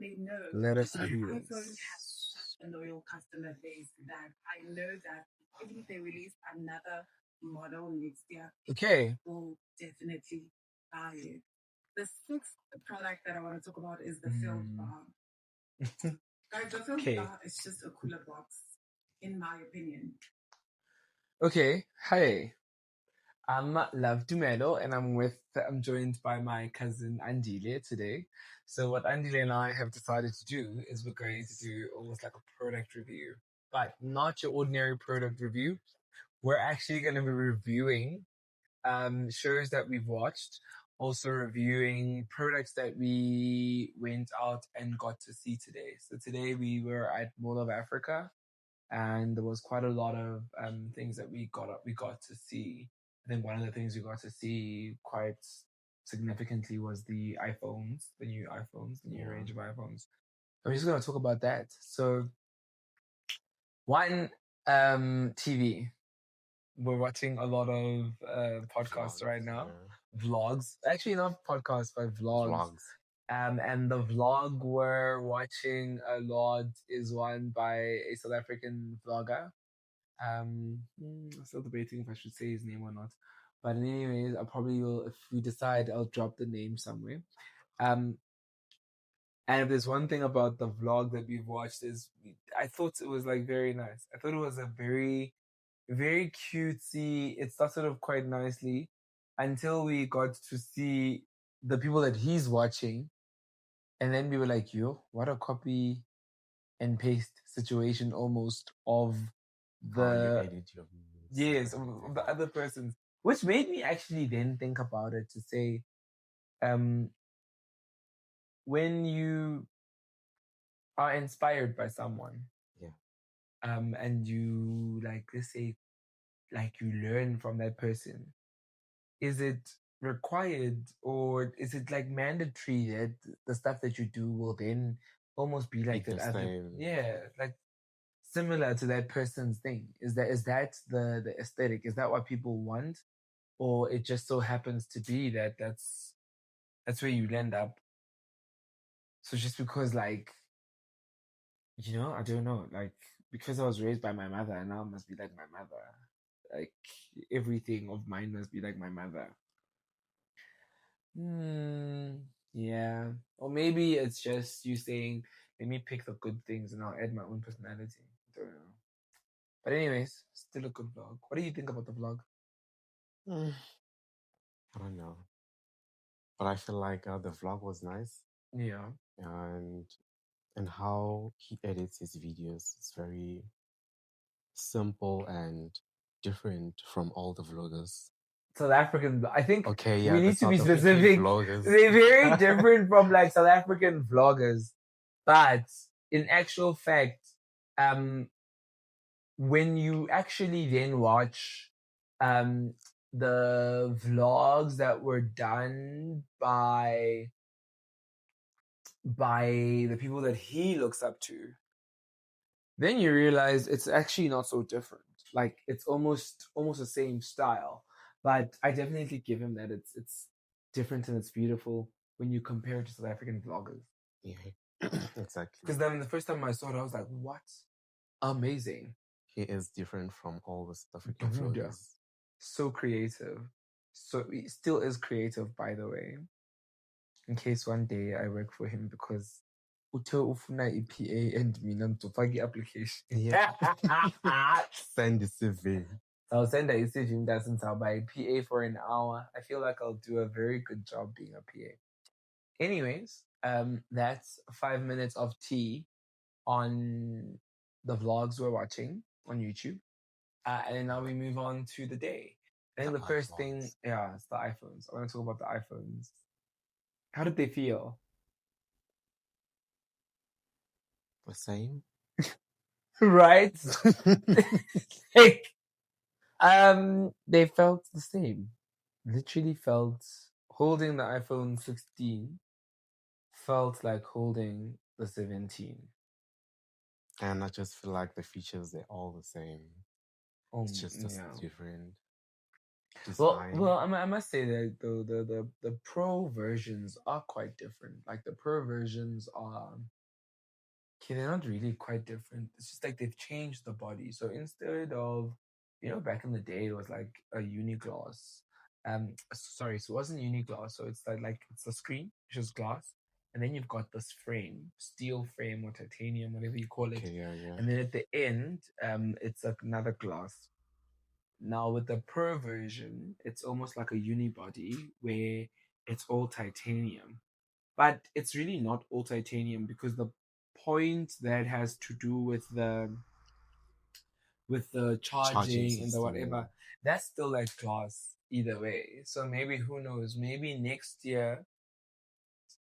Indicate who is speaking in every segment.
Speaker 1: they know
Speaker 2: Let us
Speaker 1: that
Speaker 2: do
Speaker 1: iPhone
Speaker 2: this.
Speaker 1: has such a loyal customer base that I know that even if they release another model next year,
Speaker 2: Okay.
Speaker 1: will definitely buy it. The sixth product that I want to talk about is the filled bar. Guys, the filled
Speaker 2: Okay.
Speaker 1: bar is just a cooler box, in my opinion.
Speaker 2: Okay. Hi. I'm Love Dumelo, and I'm joined by my cousin Andile today. So what Andile and I have decided to do is we're going to do almost like a product review, but not your ordinary product review. We're actually going to be reviewing shows that we've watched, also reviewing products that we went out and got to see today. So today we were at Mall of Africa, and there was quite a lot of things that we got to see. I think one of the things we got to see quite significantly was the iPhones, the new iPhones, the new range of iPhones. I'm just going to talk about that. So, one, TV. We're watching a lot of podcasts
Speaker 3: Vlogs,
Speaker 2: right now.
Speaker 3: yeah.
Speaker 2: Vlogs. Actually, not podcasts, but vlogs. And the vlog we're watching a lot is one by a South African vlogger. I'm still debating if I should say his name or not. But anyways, I probably will, if we decide, I'll drop the name somewhere. And if there's one thing about the vlog that we've watched is I thought it was like very nice. I thought it was a very, very cutesy. It started off quite nicely until we got to see the people that he's watching. And then we were like, yo, what a copy and paste situation almost of
Speaker 3: How you
Speaker 2: the
Speaker 3: edit your videos.
Speaker 2: yes of the other person's, which made me actually then think about it to say, when you are inspired by someone,
Speaker 3: Yeah.
Speaker 2: and you, like, let's say, like, you learn from that person, is it required or is it like mandatory that the stuff that you do will then almost be like that
Speaker 3: the
Speaker 2: other,
Speaker 3: same.
Speaker 2: yeah, like similar to that person's thing? Is that the aesthetic? Is that what people want, or it just so happens to be that that's where you end up? So just because, like, I don't know, like, because I was raised by my mother, and now I must be like my mother. Like, everything of mine must be like my mother. Yeah. Or maybe it's just you saying, let me pick the good things and I'll add my own personality. I don't know. But anyways, still a good vlog. What do you think about the vlog?
Speaker 3: I don't know. But I feel like the vlog was nice.
Speaker 2: Yeah.
Speaker 3: And how he edits his videos is very simple and different from all the vloggers.
Speaker 2: South African, I think we need to be
Speaker 3: South African
Speaker 2: specific.
Speaker 3: vloggers.
Speaker 2: They're very different from like South African vloggers. But in actual fact, when you actually then watch the vlogs that were done by the people that he looks up to, then you realize it's actually not so different. Like, it's almost the same style. But I definitely give him that it's different and it's beautiful when you compare it to South African vloggers.
Speaker 3: Yeah, exactly.
Speaker 2: Because then the first time I saw it, I was like, what? Amazing.
Speaker 3: He is different from all the South African vloggers.
Speaker 2: So creative. So he still is creative, by the way. In case one day I work for him, because uthe ufuna EPA and mina ngizofaka i-application.
Speaker 3: Yeah. Send the CV.
Speaker 2: I'll send a CV that since I'll buy a PA for an hour. I feel like I'll do a very good job being a PA. Anyways, that's 5 minutes of tea on the vlogs we're watching on YouTube. And then now we move on to the day. I think the first thing, it's the iPhones. I want to talk about the iPhones. How did they feel?
Speaker 3: The same.
Speaker 2: Right? Like, they felt the same. Literally felt, holding the iPhone 16 felt like holding the 17.
Speaker 3: And I just feel like the features, they're all the same. It's just different. design.
Speaker 2: Well, I must say that the pro versions are quite different. Like the pro versions are, okay, they're not really quite different. It's just like they've changed the body. So instead of, back in the day, it was like a uniglass. Sorry, so it wasn't uniglass. So it's like it's a screen, which is glass, and then you've got this frame, steel frame or titanium, whatever you call it,
Speaker 3: Okay, yeah.
Speaker 2: and then at the end, it's another glass. Now with the Pro version, it's almost like a unibody where it's all titanium. But it's really not all titanium because the point that has to do with the
Speaker 3: Charging
Speaker 2: charging and the
Speaker 3: system,
Speaker 2: whatever, that's still like glass either way. So maybe who knows? Maybe next year,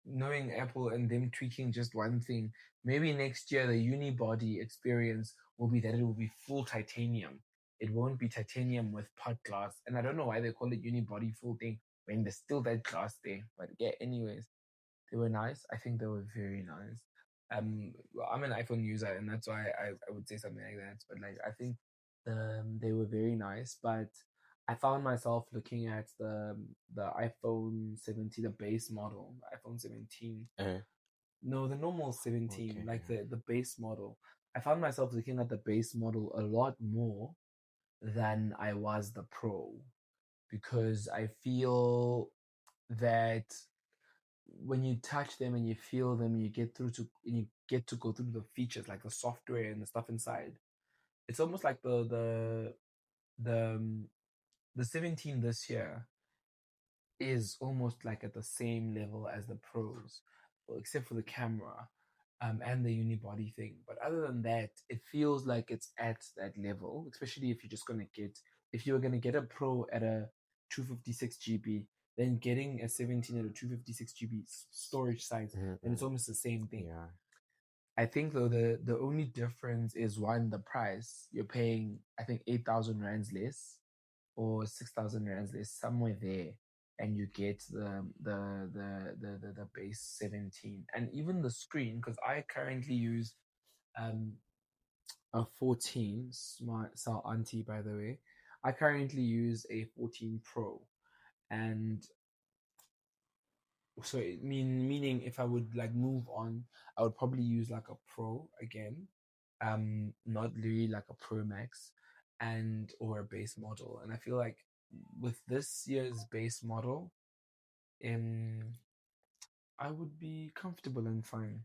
Speaker 2: knowing Apple and them tweaking just one thing, maybe next year the unibody experience will be that it will be full titanium. It won't be titanium with pot glass. And I don't know why they call it unibody full thing when there's still that glass there. But yeah, anyways, they were nice. I think they were very nice. Well, I'm an iPhone user, and that's why I would say something like that. But like, I think they were very nice. But I found myself looking at the iPhone 17, the base model, the iPhone 17. No, the normal 17,
Speaker 3: Okay,
Speaker 2: like
Speaker 3: yeah.
Speaker 2: the base model. I found myself looking at the base model a lot more than I was the Pro because I feel that when you touch them and you feel them, you get to go through the features like the software and the stuff inside. It's almost like the the 17 this year is almost like at the same level as the pros, well, except for the camera, and the unibody thing. But other than that, it feels like it's at that level, especially if you're just gonna get if you were gonna get a pro at a 256 GB, then getting a 17 at a 256 GB storage size, then it's almost the same thing.
Speaker 3: Yeah.
Speaker 2: I think though the only difference is one, the price. You're paying I think 8,000 rands less or 6,000 rands less, somewhere there, and you get the base 17 and even the screen because I currently use a 14 smart cell auntie, by the way. I currently use a 14 Pro, and so meaning if I would like move on, I would probably use like a Pro again, not really like a Pro Max, and or a base model. And I feel like with this year's base model, I would be comfortable and fine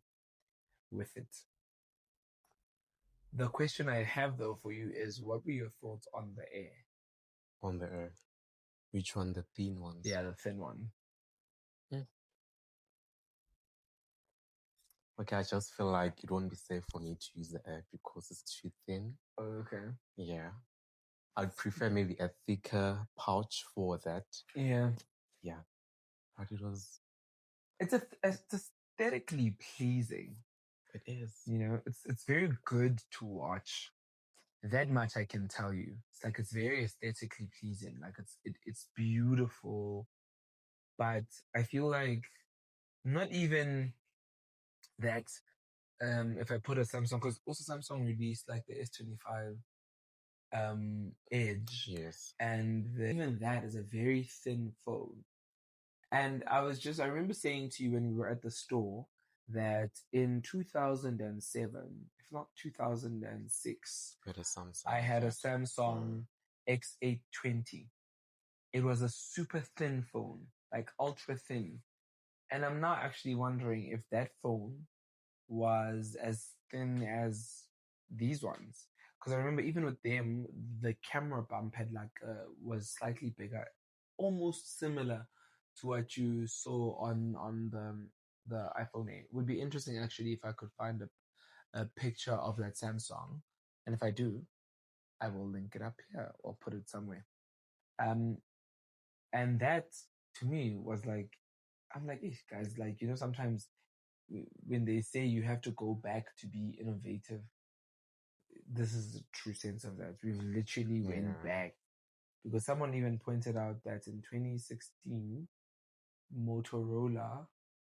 Speaker 2: with it. The question I have though for you is, what were your thoughts on the Air?
Speaker 3: On the Air. Which one? The thin ones?
Speaker 2: Yeah, the thin one.
Speaker 3: Okay, I just feel like it won't be safe for me to use the Air because it's too thin.
Speaker 2: Oh, okay.
Speaker 3: Yeah. I'd prefer maybe a thicker pouch for that.
Speaker 2: Yeah.
Speaker 3: Yeah. But
Speaker 2: it's aesthetically pleasing.
Speaker 3: It is.
Speaker 2: It's very good to watch. That much I can tell you. It's like it's very aesthetically pleasing. Like it's beautiful. But I feel like not even that if I put a Samsung, because also Samsung released like the S25 Edge.
Speaker 3: Yes.
Speaker 2: And even that is a very thin phone. And I remember saying to you when we were at the store that in 2007, if not 2006, I had a Samsung X820. It was a super thin phone, like ultra thin. And I'm now actually wondering if that phone was as thin as these ones. Because I remember even with them, the camera bump was slightly bigger, almost similar to what you saw on the iPhone 8. Would be interesting actually if I could find a picture of that Samsung, and if I do, I will link it up here or put it somewhere. And that to me was like, I'm like, guys, like sometimes when they say you have to go back to be innovative, this is the true sense of that. We've literally went back because someone even pointed out that in 2016, Motorola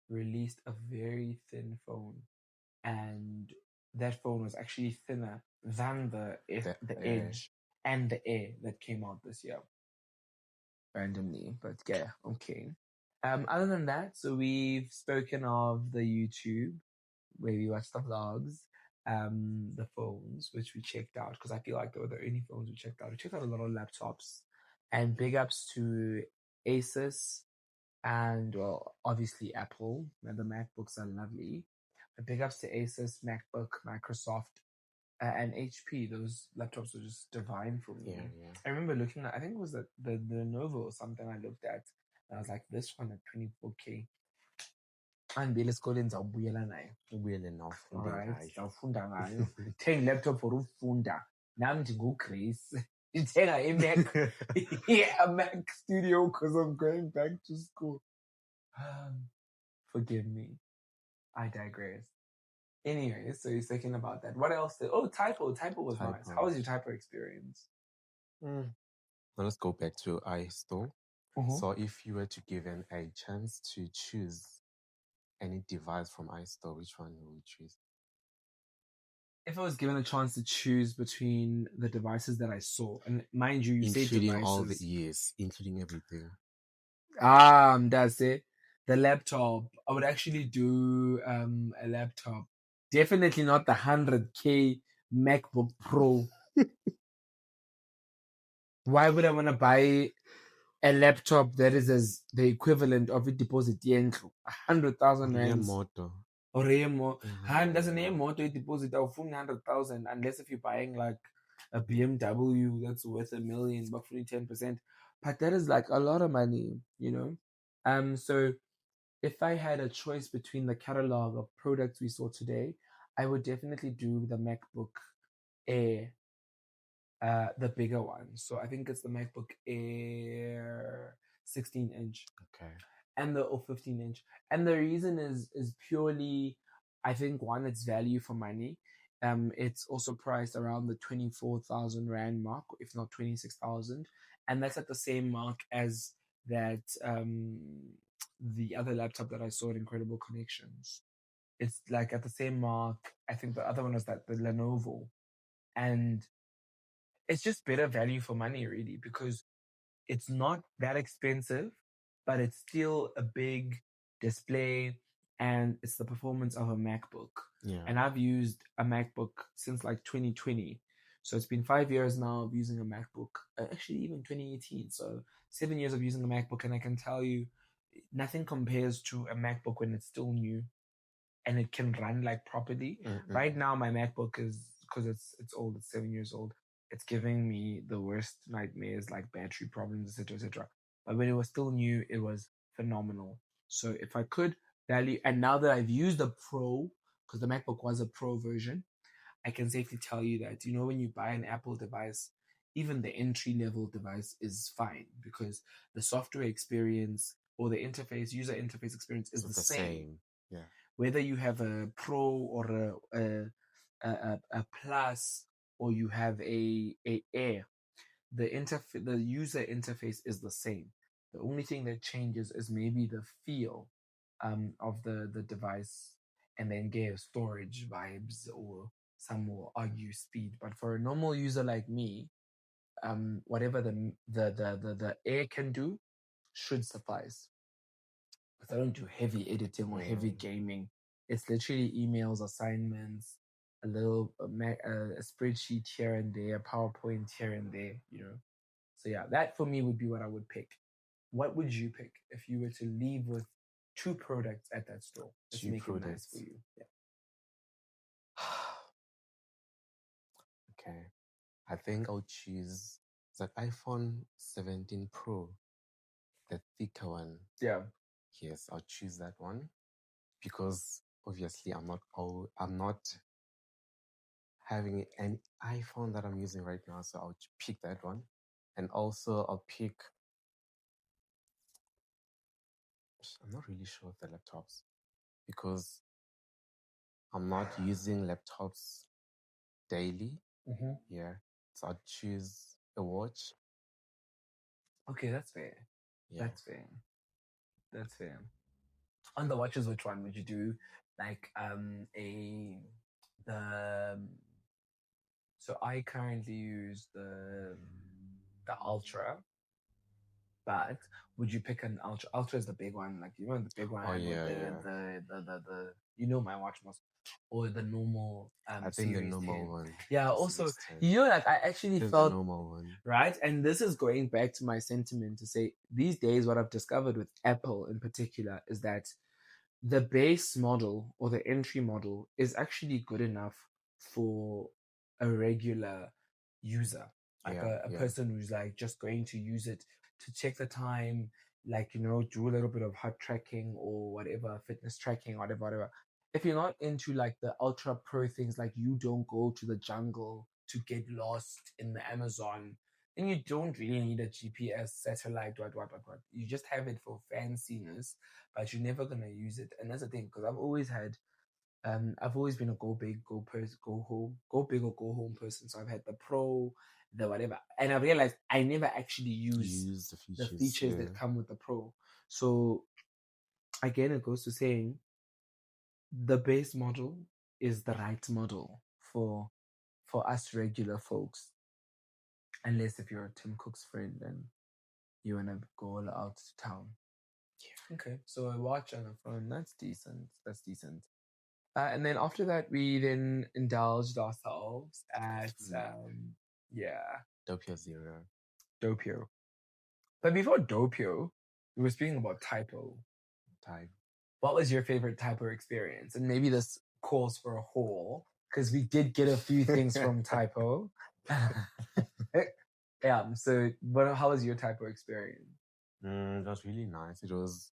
Speaker 2: released a very thin phone, and that phone was actually thinner than the Edge and the Air that came out this year. randomly, but yeah, okay. Other than that, so we've spoken of the YouTube where we watched the vlogs, the phones which we checked out because I feel like they were the only phones we checked out. We checked out a lot of laptops, and big ups to Asus and well, obviously Apple. And the MacBooks are lovely. But big ups to Asus, MacBook, Microsoft, and HP. Those laptops were just divine for me.
Speaker 3: Yeah.
Speaker 2: I remember looking at, I think it was the Lenovo or something I looked at. And I was like, this one at 24K. Andile esikoleni ndizawubuyela nayo.
Speaker 3: Ubuyele nawufunde
Speaker 2: Alright,
Speaker 3: ngayo.
Speaker 2: ndizawufunda ngayo. Ndithenga i-laptop for ufunda. Nam ndinguGrace. Ndithenga iMac. Yeah, a Mac Studio because I'm going back to school. Forgive me. I digress. Anyway, so you're thinking about that. What else? Typo. Typo was nice. How was your typo experience?
Speaker 3: Now let's go back to iStore. So if you were to given a chance to choose any device from iStore, which one would you choose?
Speaker 2: If I was given a chance to choose between the devices that I saw, and mind you, say devices.
Speaker 3: Including all the years, including everything.
Speaker 2: That's it. The laptop. I would actually do a laptop. Definitely not the 100K MacBook Pro. Why would I want to buy a laptop that is as the equivalent of a deposit yen 100,000 rand? Or doesn't a motor deposit of 100,000 unless if you're buying like a BMW that's worth $1 million, but for 10%. But that is like a lot of money, you know. So if I had a choice between the catalog of products we saw today, I would definitely do the MacBook Air, the bigger one. So I think it's the MacBook Air 16-inch.
Speaker 3: Okay.
Speaker 2: And the 15-inch. And the reason is purely, I think, one, it's value for money. It's also priced around the 24,000 Rand mark, if not 26,000. And that's at the same mark as that the other laptop that I saw at Incredible Connections. It's like at the same mark. I think the other one was that the Lenovo. And it's just better value for money, really, because it's not that expensive, but it's still a big display and it's the performance of a MacBook.
Speaker 3: Yeah.
Speaker 2: And I've used a MacBook since like 2020. So it's been 5 years now of using a MacBook, actually even 2018. So 7 years of using a MacBook. And I can tell you, nothing compares to a MacBook when it's still new and it can run like properly. Right now, my MacBook is, because it's old, it's 7 years old. It's giving me the worst nightmares, like battery problems, etc., etc. But when it was still new, it was phenomenal. So if I could value, and now that I've used the Pro, because the MacBook was a Pro version, I can safely tell you that, you know, when you buy an Apple device, even the entry level device is fine because the software experience or the interface, user interface experience is the same.
Speaker 3: Yeah.
Speaker 2: Whether you have a Pro or a Plus, or you have a Air, the user interface is the same. The only thing that changes is maybe the feel of the device, and then give storage vibes, or some will argue speed. But for a normal user like me, whatever the Air can do should suffice. Because I don't do heavy editing or heavy gaming. It's literally emails, assignments, a little a spreadsheet here and there, PowerPoint here and there, you know. So yeah, that for me would be what I would pick. What would you pick if you were to leave with 2 products at that store? Let's make it nice for you. Yeah.
Speaker 3: Okay. I think I'll choose the iPhone 17 Pro, the thicker one.
Speaker 2: Yeah.
Speaker 3: Yes, I'll choose that one because obviously I'm not having an iPhone that I'm using right now, so I'll pick that one. And also I'll pick, I'm not really sure of the laptops because I'm not using laptops daily. Yeah. So I'll choose a watch.
Speaker 2: Okay, that's fair.
Speaker 3: Yeah.
Speaker 2: That's fair. On the watches, which one would you do? Like so I currently use the Ultra, But would you pick an Ultra? Ultra is the big one, like you know the big one
Speaker 3: Oh
Speaker 2: with
Speaker 3: yeah,
Speaker 2: the you know my watch most, or the normal
Speaker 3: I think the
Speaker 2: Series
Speaker 3: normal
Speaker 2: 10.
Speaker 3: one.
Speaker 2: Yeah.
Speaker 3: The
Speaker 2: Also,
Speaker 3: Series 10.
Speaker 2: you know, like I actually
Speaker 3: Just the
Speaker 2: felt
Speaker 3: normal one.
Speaker 2: right, and this is going back to my sentiment to say these days what I've discovered with Apple in particular is that the base model or the entry model is actually good enough for a regular user, like
Speaker 3: Yeah,
Speaker 2: a
Speaker 3: yeah.
Speaker 2: person who's like just going to use it to check the time, like, you know, do a little bit of heart tracking or whatever, fitness tracking, whatever. If you're not into like the ultra pro things, like you don't go to the jungle to get lost in the Amazon, then you don't really need a GPS satellite, what. You just have it for fanciness, but you're never gonna use it. And that's the thing, because I've always been a go big, go home, go big or go home person. So I've had the pro, the whatever, and I realized I never actually use
Speaker 3: Use
Speaker 2: the
Speaker 3: the
Speaker 2: features
Speaker 3: yeah.
Speaker 2: that come with the pro. So again, it goes to saying the base model is the right model for us regular folks, unless if you're Tim Cook's friend and you wanna go all out to town. Yeah. Okay. So a watch and a phone, that's decent. That's decent. And then after that, we then indulged ourselves at yeah,
Speaker 3: Dopio Zero.
Speaker 2: Dopio. But before Dopio, we were speaking about typo.
Speaker 3: Type.
Speaker 2: What was your favorite typo experience? And maybe this calls for a haul because we did get a few things from typo. Yeah. So, how was your typo experience?
Speaker 3: It was really nice. It was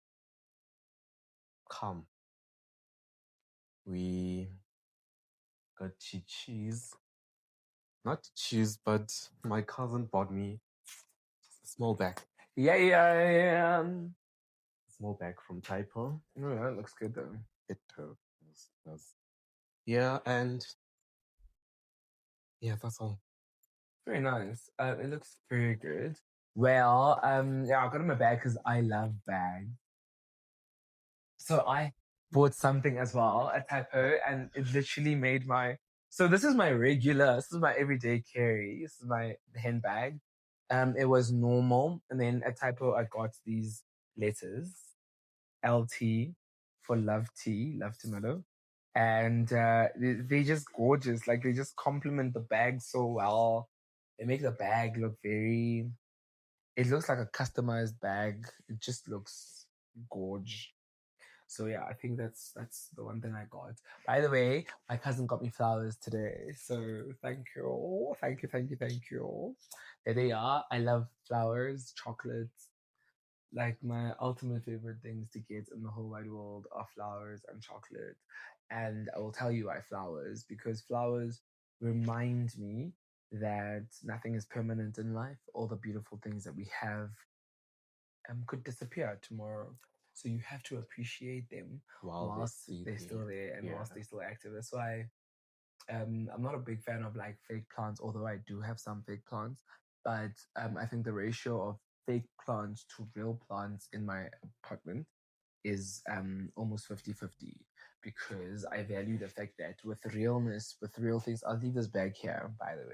Speaker 3: calm. We got cheese. Not cheese, but my cousin bought me a small bag.
Speaker 2: Yeah.
Speaker 3: Small bag from Typo.
Speaker 2: Oh, yeah, that looks good though.
Speaker 3: It was. Yeah, and yeah, that's all.
Speaker 2: Very nice. It looks very good. Well, yeah, I got in my bag because I love bags. So I bought something as well, a typo, and it literally made my. So this is this is my everyday carry. This is my handbag. It was normal, and then a typo. I got these letters, LT for love tea, love tomato, and they just gorgeous. Like they just complement the bag so well. They make the bag look very. It looks like a customized bag. It just looks gorge. So yeah, I think that's the one thing I got. By the way, my cousin got me flowers today. So thank you. Thank you. There they are. I love flowers, chocolates. Like my ultimate favorite things to get in the whole wide world are flowers and chocolate. And I will tell you why flowers, because flowers remind me that nothing is permanent in life. All the beautiful things that we have could disappear tomorrow. So you have to appreciate them whilst they're still there and whilst they're still active. That's why I'm not a big fan of like fake plants, although I do have some fake plants. But I think the ratio of fake plants to real plants in my apartment is almost 50-50, because I value the fact that with realness, with real things, I'll leave this bag here, by the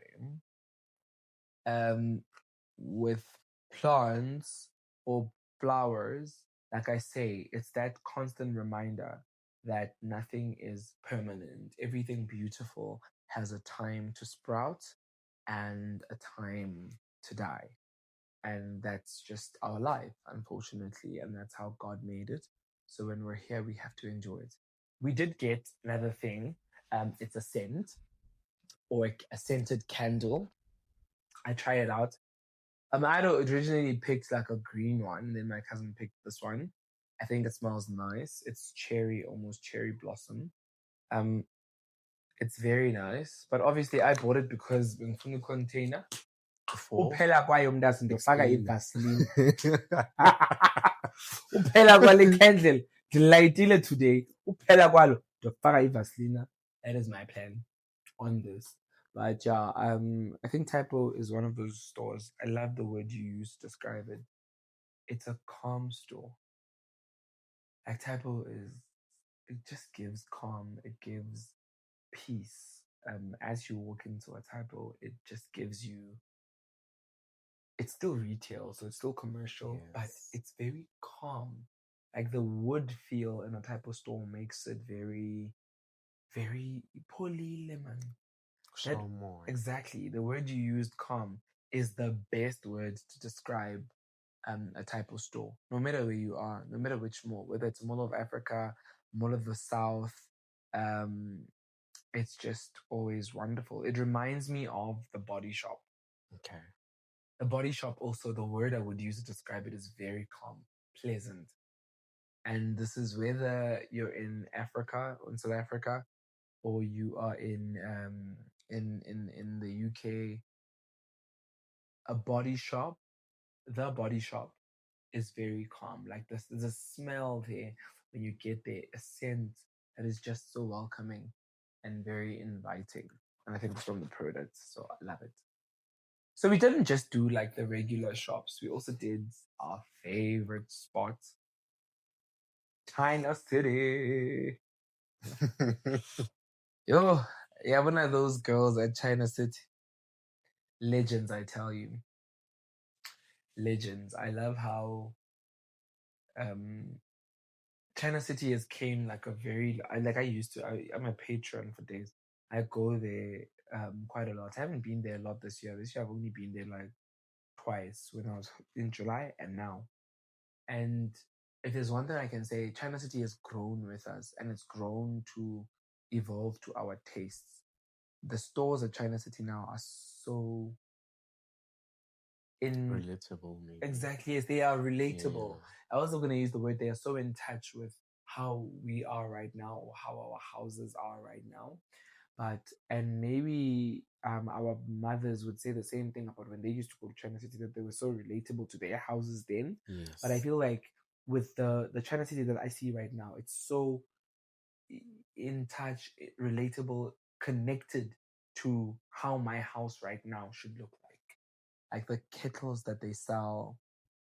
Speaker 2: way. With plants or flowers, like I say, it's that constant reminder that nothing is permanent. Everything beautiful has a time to sprout and a time to die. And that's just our life, unfortunately. And that's how God made it. So when we're here, we have to enjoy it. We did get another thing. It's a scent, or a scented candle. I tried it out. I had originally picked like a green one, then my cousin picked this one. I think it smells nice. It's cherry, almost cherry blossom. Um, it's very nice, but obviously I bought it because in the container. Uphela kwayo mntazi ndifaka ivaseline. Uphela kwale candle ndilayitile today. Uphela kwalo ndifaka ivaseline. That is my plan on this. But yeah, I think Typo is one of those stores. I love the word you use to describe it. It's a calm store. Like Typo it just gives calm. It gives peace. As you walk into a Typo, it just gives you it's still retail, so it's still commercial, but
Speaker 3: Yes.
Speaker 2: it's very calm. Like the wood feel in a type of store makes it very, very poly lemon. That exactly the word you used, calm, is the best word to describe a type of store. No matter where you are, no matter which mall, whether it's Mall of Africa, Mall of the South, um, it's just always wonderful. It reminds me of the Body Shop.
Speaker 3: Okay.
Speaker 2: The Body Shop, also, the word I would use to describe it is very calm, pleasant. And this is whether you're in Africa, in South Africa, or you are in the UK. A Body Shop, the Body Shop, is very calm. Like there's a smell there when you get there, a scent that is just so welcoming and very inviting. And I think it's from the products, so I love it. So we didn't just do like the regular shops. We also did our favorite spot, China City. Yo, yeah, one of those girls at China City. Legends, I tell you. Legends. I love how China City has came like a very I used to. I'm a patron for days. I go there quite a lot. I haven't been there a lot this year. This year I've only been there like twice, when I was in July and now. And if there's one thing I can say, China City has grown with us, and it's grown to evolve to our tastes. The stores at China City now are so
Speaker 3: relatable, maybe.
Speaker 2: Exactly, yes, they are relatable.
Speaker 3: Yeah.
Speaker 2: I was going to use the word, they are so in touch with how we are right now, or how our houses are right now. And maybe our mothers would say the same thing about when they used to go to China City, that they were so relatable to their houses then.
Speaker 3: Yes.
Speaker 2: But I feel like with the China City that I see right now, it's so in touch, relatable, connected to how my house right now should look like. Like the kettles that they sell.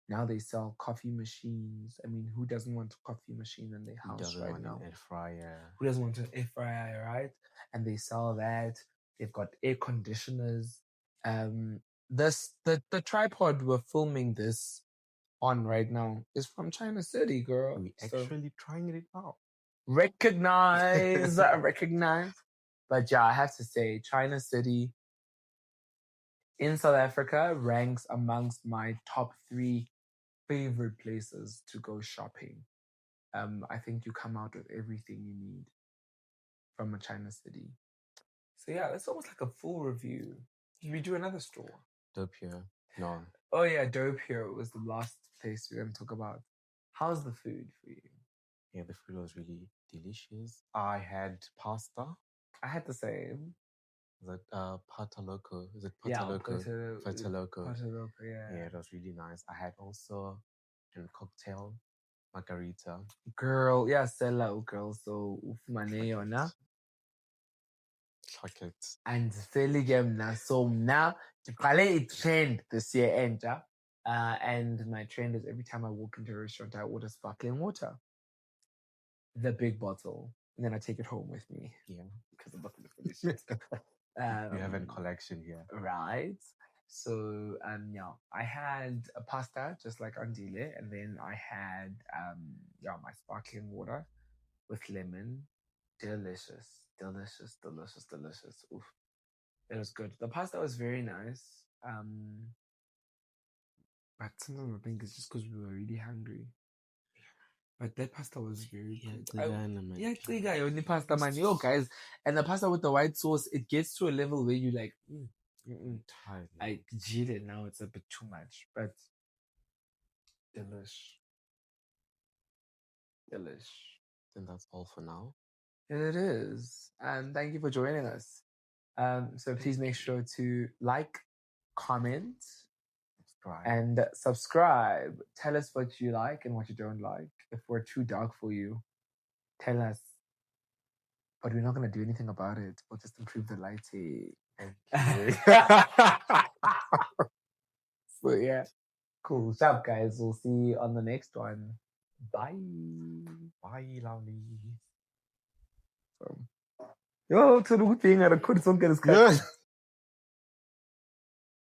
Speaker 2: Now they sell coffee machines. I mean, who doesn't want a coffee machine in their house right now?
Speaker 3: An air fryer.
Speaker 2: Who doesn't want an air fryer, right? And they sell that. They've got air conditioners. The tripod we're filming this on right now is from China City, girl.
Speaker 3: We actually trying it out.
Speaker 2: Recognize. But yeah, I have to say, China City in South Africa ranks amongst my top 3 favorite places to go shopping. I think you come out with everything you need from a China City. So yeah, that's almost like a full review. Did we do another store?
Speaker 3: Dopio. No.
Speaker 2: Oh yeah, Dopio was the last place we're going to talk about. How's the food for you?
Speaker 3: Yeah, the food was really delicious. I had pasta.
Speaker 2: I had the same.
Speaker 3: Is it pata loco? Is it
Speaker 2: Yeah,
Speaker 3: pata loco?
Speaker 2: Pata loco, yeah.
Speaker 3: Yeah, it was really nice. I had also a cocktail, margarita.
Speaker 2: Girl, yeah, Stella, girl. So ufumane yona.
Speaker 3: Chocolate.
Speaker 2: And Seligem so now a trend this year enter. And my trend is every time I walk into a restaurant, I order sparkling water. The big bottle. And then I take it home with me.
Speaker 3: Yeah.
Speaker 2: Because the bottle is delicious.
Speaker 3: You have a collection here.
Speaker 2: Right. So yeah, I had a pasta just like Andile, and then I had my sparkling water with lemon. Delicious. Oof. It was good. The pasta was very nice. But sometimes I think it's just because we were really hungry. But that pasta was very good. Yeah, only pasta, man. Yo, guys. And the pasta with the white sauce, it gets to a level where you like,
Speaker 3: tired.
Speaker 2: I cheat it now. It's a bit too much, but delish.
Speaker 3: Then that's all for now.
Speaker 2: It is. And thank you for joining us. So please make sure to like, comment, and subscribe. Tell us what you like and what you don't like. If we're too dark for you, tell us. But we're not going to do anything about it. We'll just improve the lighting. So yeah. Cool. What's up, guys? We'll see you on the next one. Bye.
Speaker 3: Bye, lovely.
Speaker 2: Yo, to the thing, I couldn't get his cut.